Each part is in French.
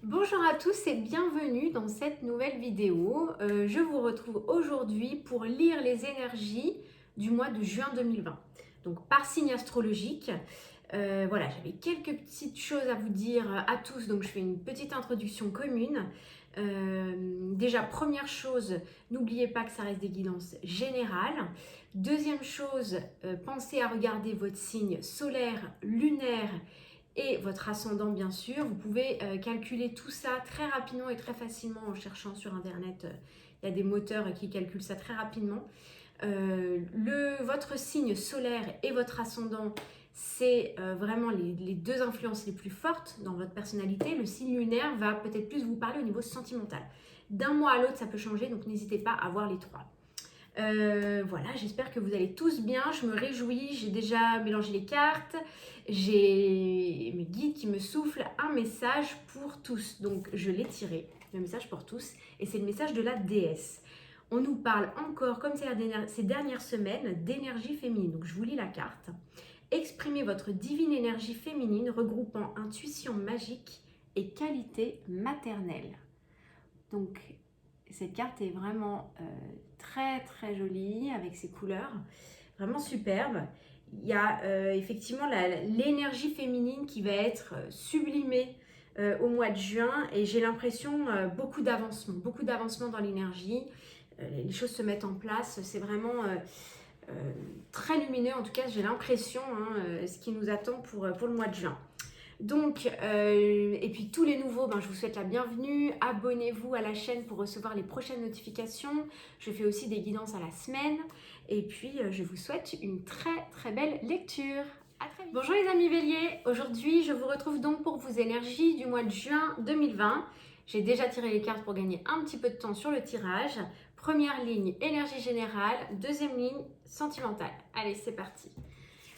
Bonjour à tous et bienvenue dans cette nouvelle vidéo. Je vous retrouve aujourd'hui pour lire les énergies du mois de juin 2020. Donc par signe astrologique. Voilà, j'avais quelques petites choses à vous dire à tous, donc je fais une petite introduction commune. Déjà, première chose, n'oubliez pas que ça reste des guidances générales. Deuxième chose, pensez à regarder votre signe solaire, lunaire et votre ascendant bien sûr. Vous pouvez calculer tout ça très rapidement et très facilement en cherchant sur internet. Il y a des moteurs qui calculent ça très rapidement. Votre signe solaire et votre ascendant, c'est vraiment les deux influences les plus fortes dans votre personnalité. Le signe lunaire va peut-être plus vous parler au niveau sentimental. D'un mois à l'autre, ça peut changer, donc n'hésitez pas à voir les trois. Voilà, j'espère que vous allez tous bien, je me réjouis, j'ai déjà mélangé les cartes, j'ai mes guides qui me soufflent un message pour tous, donc je l'ai tiré, le message pour tous, et c'est le message de la déesse. On nous parle encore, comme ces dernières semaines, d'énergie féminine, donc je vous lis la carte. Exprimez votre divine énergie féminine regroupant intuition magique et qualité maternelle. Donc cette carte est vraiment très très jolie avec ses couleurs, vraiment superbe. Il y a effectivement l'énergie féminine qui va être sublimée au mois de juin et j'ai l'impression beaucoup d'avancement dans l'énergie. Les choses se mettent en place, c'est vraiment très lumineux, en tout cas j'ai l'impression, ce qui nous attend pour le mois de juin. Donc, et puis tous les nouveaux, je vous souhaite la bienvenue. Abonnez-vous à la chaîne pour recevoir les prochaines notifications. Je fais aussi des guidances à la semaine. Et puis, je vous souhaite une très très belle lecture. À très vite. Bonjour les amis Béliers. Aujourd'hui, je vous retrouve donc pour vos énergies du mois de juin 2020. J'ai déjà tiré les cartes pour gagner un petit peu de temps sur le tirage. Première ligne, énergie générale. Deuxième ligne, sentimentale. Allez, c'est parti.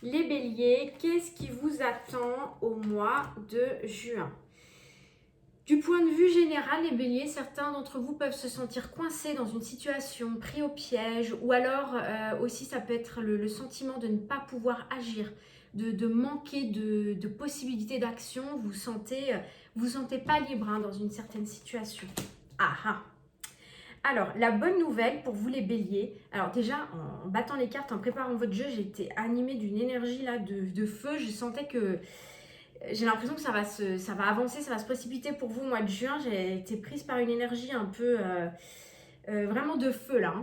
Les béliers, qu'est-ce qui vous attend au mois de juin? Du point de vue général, les béliers, certains d'entre vous peuvent se sentir coincés dans une situation, pris au piège, ou alors aussi ça peut être le sentiment de ne pas pouvoir agir, de manquer de possibilités d'action, vous sentez pas libre dans une certaine situation. Ah ah. Alors, la bonne nouvelle pour vous les béliers, alors déjà, en battant les cartes, en préparant votre jeu, j'ai été animée d'une énergie là de feu. Je sentais que j'ai l'impression que ça va avancer, ça va se précipiter pour vous au mois de juin. J'ai été prise par une énergie un peu vraiment de feu là.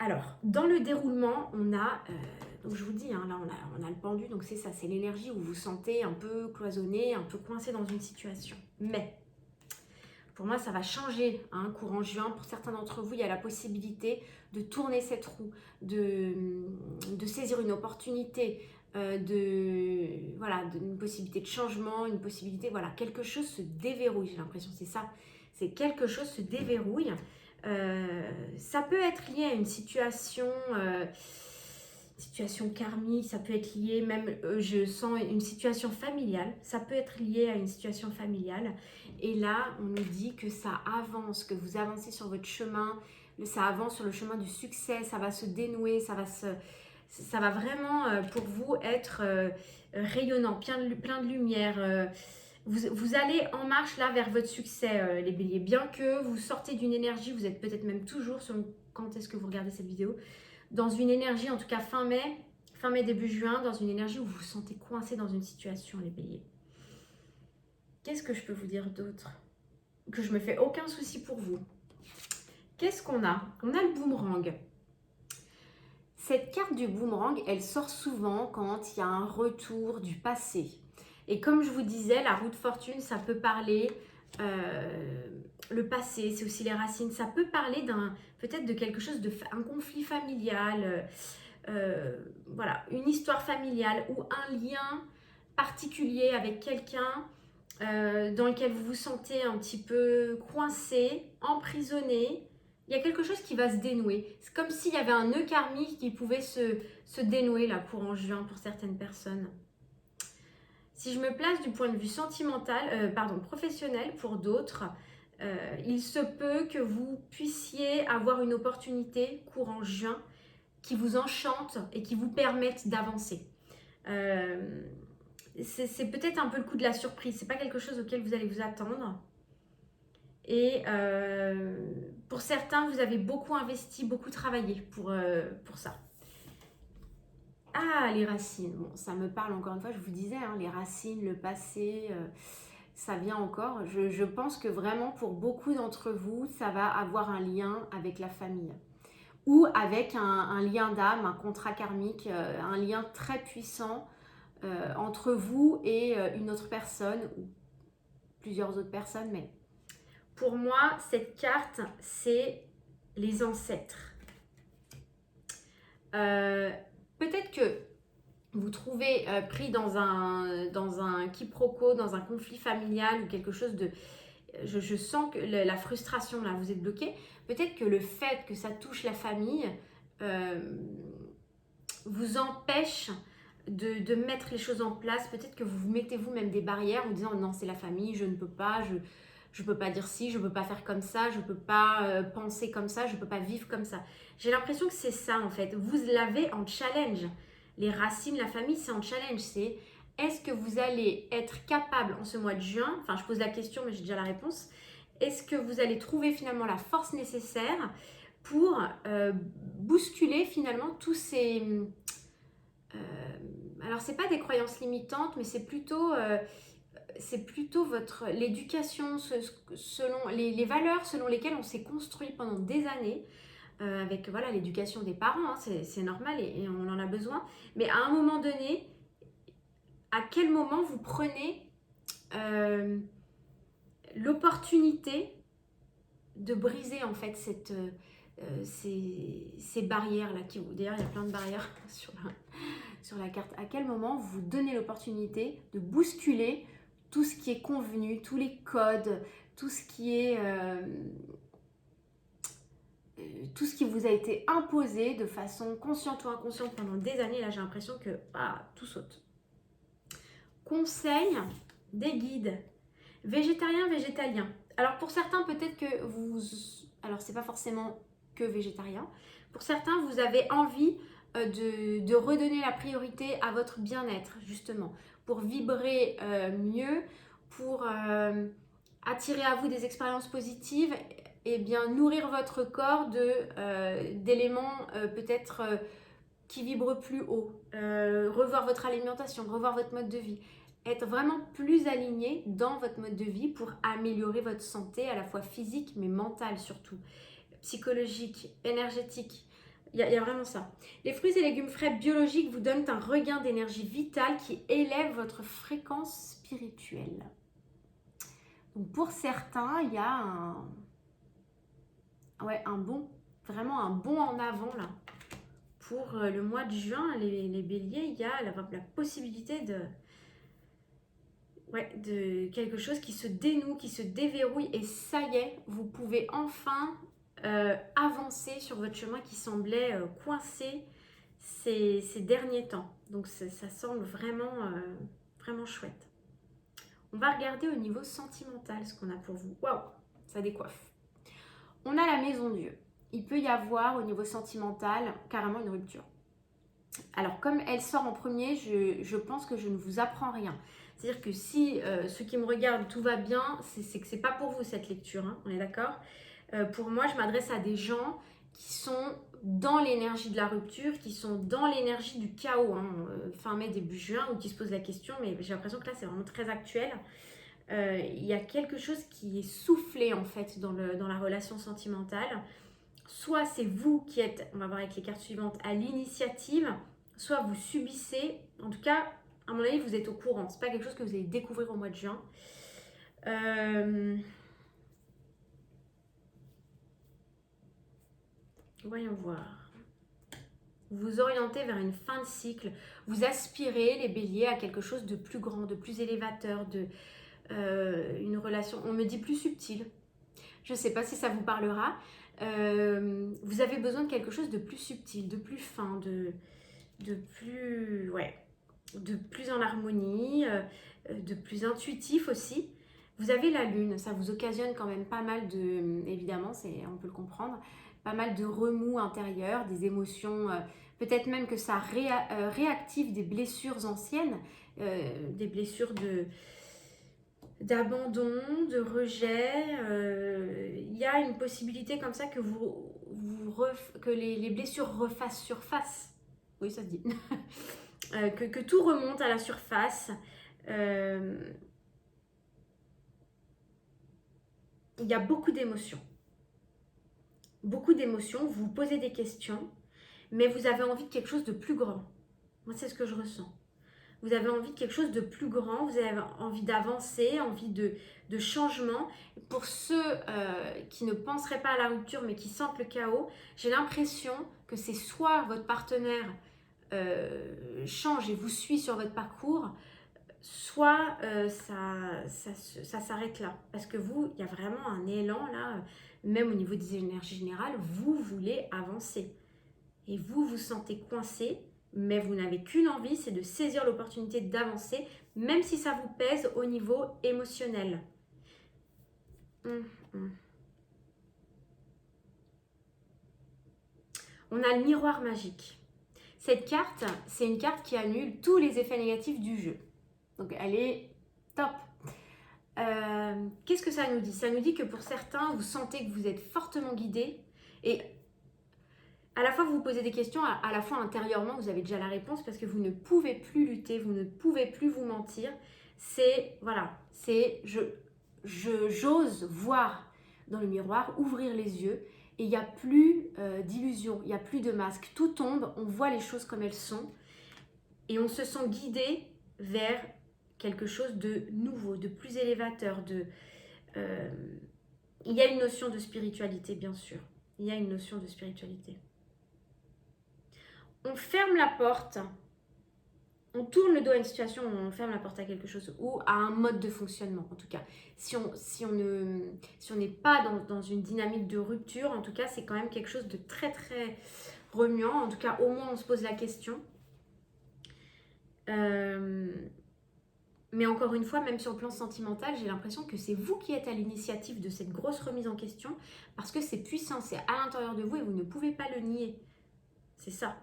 Alors, dans le déroulement, on a, donc je vous dis, là on a le pendu, donc c'est ça, c'est l'énergie où vous vous sentez un peu cloisonné, un peu coincé dans une situation. Mais pour moi, ça va changer courant juin. Pour certains d'entre vous, il y a la possibilité de tourner cette roue, de saisir une opportunité, d'une possibilité de changement, une possibilité, quelque chose se déverrouille, j'ai l'impression, c'est ça. C'est quelque chose se déverrouille. Ça peut être lié à une situation karmique, ça peut être lié même, je sens une situation familiale, ça peut être lié à une situation familiale. Et là, on nous dit que ça avance, que vous avancez sur votre chemin, ça avance sur le chemin du succès, ça va se dénouer, ça va vraiment pour vous être rayonnant, plein de lumière. Vous allez en marche là vers votre succès, les béliers. Bien que vous sortez d'une énergie, vous êtes peut-être même toujours, selon quand est-ce que vous regardez cette vidéo, dans une énergie, en tout cas fin mai, début juin, dans une énergie où vous vous sentez coincé dans une situation, les béliers. Qu'est-ce que je peux vous dire d'autre? Que je me fais aucun souci pour vous. Qu'est-ce qu'on a? On a le boomerang. Cette carte du boomerang, elle sort souvent quand il y a un retour du passé. Et comme je vous disais, la roue de fortune, ça peut parler le passé, c'est aussi les racines. Ça peut parler peut-être de quelque chose, un conflit familial, une histoire familiale ou un lien particulier avec quelqu'un dans lequel vous vous sentez un petit peu coincé, emprisonné. Il y a quelque chose qui va se dénouer. C'est comme s'il y avait un nœud karmique qui pouvait se dénouer là courant juin pour certaines personnes. Si je me place du point de vue professionnel pour d'autres, il se peut que vous puissiez avoir une opportunité courant juin qui vous enchante et qui vous permette d'avancer. C'est peut-être un peu le coup de la surprise, c'est pas quelque chose auquel vous allez vous attendre. Et pour certains, vous avez beaucoup investi, beaucoup travaillé pour ça. Ah, les racines. Bon, ça me parle encore une fois, je vous disais, hein, les racines, le passé, ça vient encore. Je pense que vraiment pour beaucoup d'entre vous, ça va avoir un lien avec la famille. Ou avec un lien d'âme, un contrat karmique, un lien très puissant entre vous et une autre personne, ou plusieurs autres personnes. Mais pour moi, cette carte, c'est les ancêtres. Peut-être que vous trouvez pris dans un quiproquo, dans un conflit familial ou quelque chose de... Je sens que la frustration, là, vous êtes bloqué. Peut-être que le fait que ça touche la famille vous empêche de mettre les choses en place. Peut-être que vous mettez vous-même des barrières en disant non, c'est la famille, je ne peux pas, je peux pas dire si, je peux pas faire comme ça, je peux pas penser comme ça, je peux pas vivre comme ça. J'ai l'impression que c'est ça en fait. Vous l'avez en challenge. Les racines, la famille, c'est en challenge. C'est est-ce que vous allez être capable en ce mois de juin, enfin je pose la question mais j'ai déjà la réponse, est-ce que vous allez trouver finalement la force nécessaire pour bousculer finalement tous ces... alors c'est pas des croyances limitantes mais c'est plutôt l'éducation selon les valeurs selon lesquelles on s'est construit pendant des années avec voilà l'éducation des parents, hein, c'est normal et on en a besoin. Mais à un moment donné, à quel moment vous prenez l'opportunité de briser en fait ces barrières là d'ailleurs il y a plein de barrières sur la carte. À quel moment vous donnez l'opportunité de bousculer tout ce qui est convenu, tous les codes, tout ce qui est tout ce qui vous a été imposé de façon consciente ou inconsciente pendant des années. Là j'ai l'impression que tout saute. Conseil des guides végétariens, végétaliens. Alors pour certains peut-être que alors c'est pas forcément que végétarien. Pour certains vous avez envie de redonner la priorité à votre bien-être justement pour vibrer mieux, pour attirer à vous des expériences positives et bien nourrir votre corps d'éléments peut-être qui vibrent plus haut, revoir votre alimentation, revoir votre mode de vie, être vraiment plus aligné dans votre mode de vie pour améliorer votre santé à la fois physique mais mentale surtout, psychologique, énergétique. Il y a vraiment ça. Les fruits et légumes frais biologiques vous donnent un regain d'énergie vitale qui élève votre fréquence spirituelle. Donc pour certains, il y a vraiment un bond en avant là. Pour le mois de juin, les béliers, il y a la possibilité de quelque chose qui se dénoue, qui se déverrouille et ça y est, vous pouvez enfin avancer sur votre chemin qui semblait coincé ces derniers temps. Donc ça semble vraiment, vraiment chouette. On va regarder au niveau sentimental ce qu'on a pour vous. Waouh, ça décoiffe. On a la maison Dieu. Il peut y avoir au niveau sentimental carrément une rupture. Alors comme elle sort en premier, je pense que je ne vous apprends rien. C'est-à-dire que si ceux qui me regardent tout va bien, c'est que c'est pas pour vous cette lecture, hein, on est d'accord. Pour moi, je m'adresse à des gens qui sont dans l'énergie de la rupture, qui sont dans l'énergie du chaos, hein, fin mai, début juin, ou qui se posent la question, mais j'ai l'impression que là c'est vraiment très actuel. Il y a quelque chose qui est soufflé en fait dans la relation sentimentale. Soit c'est vous qui êtes, on va voir avec les cartes suivantes, à l'initiative, soit vous subissez, en tout cas, à mon avis, vous êtes au courant. C'est pas quelque chose que vous allez découvrir au mois de juin. Voyons voir. Vous vous orientez vers une fin de cycle. Vous aspirez, les béliers, à quelque chose de plus grand, de plus élévateur, une relation, on me dit plus subtile. Je ne sais pas si ça vous parlera. Vous avez besoin de quelque chose de plus subtil, de plus fin, de plus en harmonie, de plus intuitif aussi. Vous avez la lune, ça vous occasionne quand même pas mal évidemment, on peut le comprendre, pas mal de remous intérieurs, des émotions, peut-être même que ça réactive des blessures anciennes, des blessures d'abandon, de rejet. Il y a une possibilité comme ça que, que les blessures refassent surface. Oui, ça se dit. Que tout remonte à la surface. Il y a beaucoup d'émotions. Beaucoup d'émotions, vous vous posez des questions, mais vous avez envie de quelque chose de plus grand. Moi, c'est ce que je ressens. Vous avez envie de quelque chose de plus grand, vous avez envie d'avancer, envie de changement. Pour ceux qui ne penseraient pas à la rupture, mais qui sentent le chaos, j'ai l'impression que c'est soit votre partenaire change et vous suit sur votre parcours, soit ça s'arrête là. Parce que vous, il y a vraiment un élan là, même au niveau des énergies générales, vous voulez avancer. Et vous vous sentez coincé, mais vous n'avez qu'une envie, c'est de saisir l'opportunité d'avancer, même si ça vous pèse au niveau émotionnel. On a le miroir magique. Cette carte, c'est une carte qui annule tous les effets négatifs du jeu. Donc elle est top. Qu'est-ce que ça nous dit? Ça nous dit que pour certains, vous sentez que vous êtes fortement guidé et à la fois vous vous posez des questions, à la fois intérieurement vous avez déjà la réponse parce que vous ne pouvez plus lutter, vous ne pouvez plus vous mentir. C'est, voilà, c'est j'ose voir dans le miroir, ouvrir les yeux et il n'y a plus d'illusions, il n'y a plus de masque. Tout tombe, on voit les choses comme elles sont et on se sent guidé vers quelque chose de nouveau, de plus élévateur. Il y a une notion de spiritualité, bien sûr. Il y a une notion de spiritualité. On ferme la porte, on tourne le dos à une situation où on ferme la porte à quelque chose ou à un mode de fonctionnement, en tout cas. Si on n'est pas dans une dynamique de rupture, en tout cas, c'est quand même quelque chose de très, très remuant. En tout cas, au moins, on se pose la question. Mais encore une fois, même sur le plan sentimental, j'ai l'impression que c'est vous qui êtes à l'initiative de cette grosse remise en question parce que c'est puissant, c'est à l'intérieur de vous et vous ne pouvez pas le nier. C'est ça.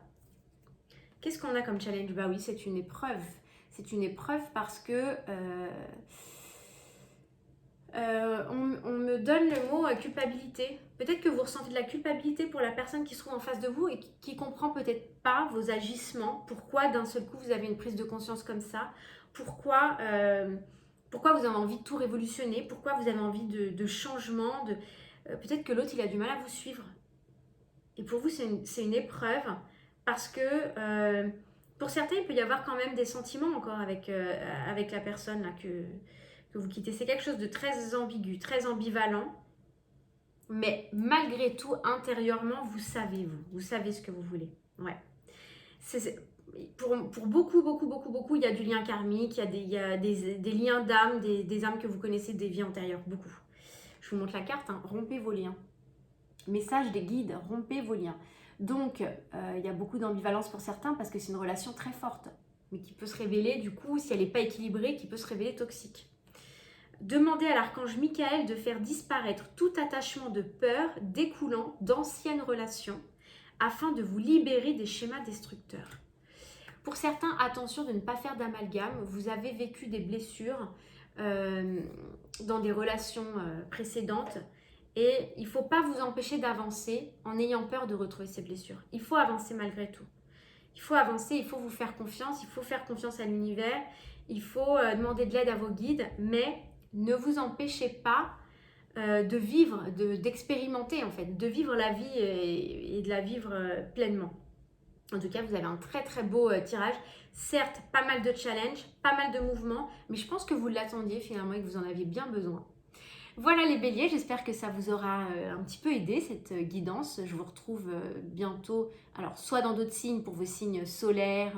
Qu'est-ce qu'on a comme challenge? Bah oui, c'est une épreuve. C'est une épreuve parce que on me donne le mot culpabilité. Peut-être que vous ressentez de la culpabilité pour la personne qui se trouve en face de vous et qui comprend peut-être pas vos agissements. Pourquoi d'un seul coup vous avez une prise de conscience comme ça? Pourquoi vous avez envie de tout révolutionner? Pourquoi vous avez envie de changement? Peut-être que l'autre il a du mal à vous suivre. Et pour vous c'est une épreuve parce que pour certains il peut y avoir quand même des sentiments encore avec la personne là, que vous quittez. C'est quelque chose de très ambigu, très ambivalent. Mais malgré tout, intérieurement, vous savez ce que vous voulez. Ouais. Pour beaucoup, il y a du lien karmique, il y a des liens d'âme, des âmes que vous connaissez des vies antérieures, beaucoup. Je vous montre la carte, hein. Rompez vos liens. Message des guides, rompez vos liens. Donc, il y a beaucoup d'ambivalence pour certains parce que c'est une relation très forte, mais qui peut se révéler, du coup, si elle n'est pas équilibrée, qui peut se révéler toxique. Demandez à l'archange Michael de faire disparaître tout attachement de peur découlant d'anciennes relations afin de vous libérer des schémas destructeurs. Pour certains, attention de ne pas faire d'amalgame. Vous avez vécu des blessures dans des relations précédentes et il ne faut pas vous empêcher d'avancer en ayant peur de retrouver ces blessures. Il faut avancer malgré tout. Il faut avancer, il faut vous faire confiance, il faut faire confiance à l'univers, il faut demander de l'aide à vos guides, mais ne vous empêchez pas de vivre, d'expérimenter en fait, de vivre la vie et de la vivre pleinement. En tout cas, vous avez un très très beau tirage. Certes, pas mal de challenges, pas mal de mouvements, mais je pense que vous l'attendiez finalement et que vous en aviez bien besoin. Voilà les béliers, j'espère que ça vous aura un petit peu aidé cette guidance. Je vous retrouve bientôt, alors soit dans d'autres signes pour vos signes solaires,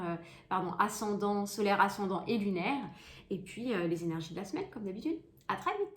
ascendant, solaire, ascendant et lunaire, et puis les énergies de la semaine comme d'habitude. À très vite!